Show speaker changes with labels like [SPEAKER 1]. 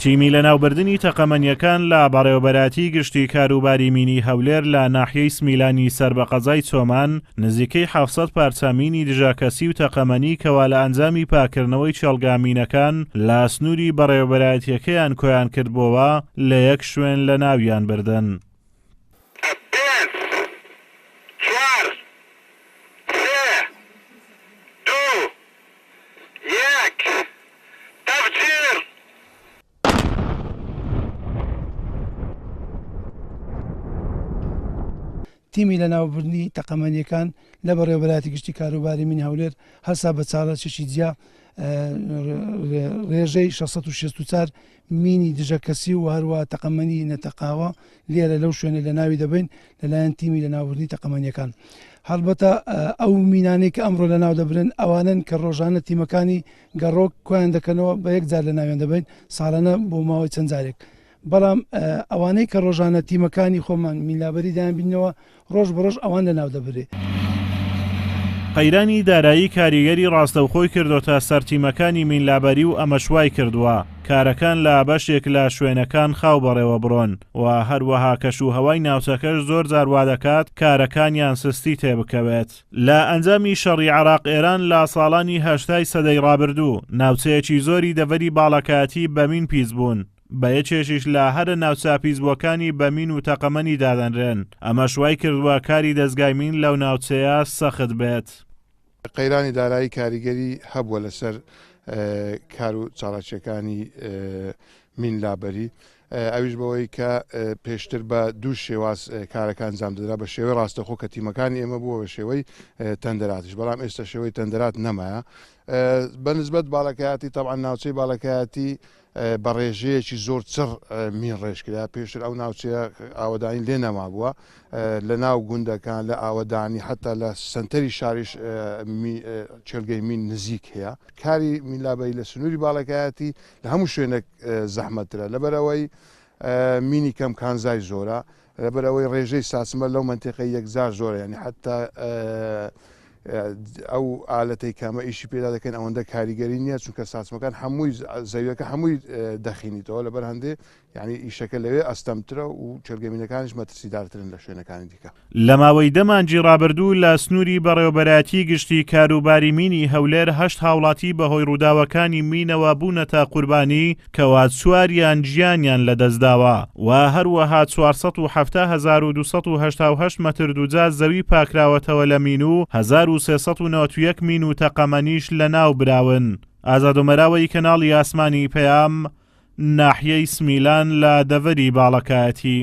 [SPEAKER 1] تیمی لەناوبردنی تەقەمەنیەکان لە بەڕێوەبەراتی گشتی کاروباری مینی هەولێر لە ناحیەی سمیلانی سەر بە قەزای چۆمان نزیکەی 700 پارچە مینی دژاکەسی و تەقەمەنی کەوا لە ئەنجامی پاکردنەوەی چێڵگامینەکان لە سنووری بەڕێوەبەراتیەکەیان کۆیان کردبووەوە لە یەک شوێن لە ناویان بردن.
[SPEAKER 2] تیمی لەناوبردنی تەقەمەنیەکان لە بەڕێوەبەراتی گشتی کاروباری مینی هەولێر هەستا بە چاڵەچێکی جیا ڕێژەی 664 مینی دژەکەسی و هەروە تەقەمەنی نەتەقاوە لێرە لەو شوێنە لە ناوی دەبین لەلایەن تیمی لەناوبردنی تەقەمەنیەکان. هەڵبەتە ئەو مینانەی کە ئەمڕۆ لەناو دەبرن ئەوانن کە ڕۆژانە تیمەکانی گەڕۆک کۆیان دەکەنەوە بە یەکجار لە ناویان دەبین ساڵانە بۆ ماوەی چەند جارێک. بەڵام ئەوانەی کە ڕۆژانە تیمەکانی خۆمان میلابەری دایان بینەوە ڕۆژ بەڕۆژ ئەوان لە ناو دەبرێ.
[SPEAKER 1] قەیرانی دارایی کاریگەری ڕاستەوخۆی کردوتە سەر تیمەکانی مینلابەری و ئەمەشوای کردووە کارەکان لە بەشێک لە شوێنەکان خاو بەڕێوە بڕۆن و هەروەها کەشوهەوای ناوچەکەش زۆر جار وا دەکات کارەکانیان سستی تێبکەوێت. لە ئەنجامی شەڕی عێراق ئێران لە ساڵانی هەشتای سەدەی ڕابردوو ناوچەیەکی زۆری دەڤەری باڵەکایەتی بەمین پیس بوون. بە یەکێکیش لە هەرە ناوچە پیسبووەکانی بەمین و تەقەمەنی دادەنرێن ئەمە شوای کردووە کاری دەستگای مین لەو ناوچەیە سەخت بێت.
[SPEAKER 3] قەیرانی دارایی کاریگەری هەبووە لەسەر کار و چاڵاکیەکانی مینلابەری ئەویش بەوەی کە پێشتر بە دوو شێواز کارەکان ئەنجام دەدرا بە شێوەی ڕاستەخۆ کە تیمەکانی ئێمە بووە بە شێوەی تەندەراتیش بەڵام ئێستا شێوەی تەندەرات نەمایە بەنسبەت باڵەکایەتی تەبعاً ناوچەی باڵەکایەتی بە ڕێژەیەکی زۆر چڕ مین ڕێژکرا پێشتر ئەو ناوچەیە ئاوەدانی لێ نەما بووە لە ناو گوندەکان لە ئاوەدانی حتا لە سنتەری شاریش چێلگەی مین نزیک هەیە. کاری مینلابەری لە سنووری باڵەکایەتی لە هەموو شوێنێک زەحمەتترە لەبەرەوەی مینی کەم کانزای زۆرە لەبەرەوەی ڕێژەی ساسمە لەو منتیقی یەکجار زۆرە ینی حتا ئەو ئالەتەی کامە ئیشی پێدا دەکەن ئەوەندە کاریگەری نییە چونکە ساسمەکان هەمووی زەویەکە هەمووی دەخینیتەوە لەبەر هەندێ یعنی ئیشەکە لەوێ ئەستەمترە و چێلگەمینەکانیش مەترسیدارترن لە شوێنەکانی دیکە.
[SPEAKER 1] لە ماوەی دەمانجی ڕابردوو لە سنووری بەڕێوەبەراتی گشتی کاروباری مینی هەولێر 8 هاوڵاتی بەهۆی ڕووداوەکانی مینەوە بوونەتە قوربانی کەوا چواریان گیانیان لەدەستداوە و هەروەها 470,288 مەتر دووجا زەوی پاکراوەتەوە لە مین و 1391 مین و تەقەمەنیش لە ناو براون. ئازادومەراوەی کەناڵی ئاسمانی پەیام ناحیەی سمیلان لە دەڤەری باڵەکایەتی.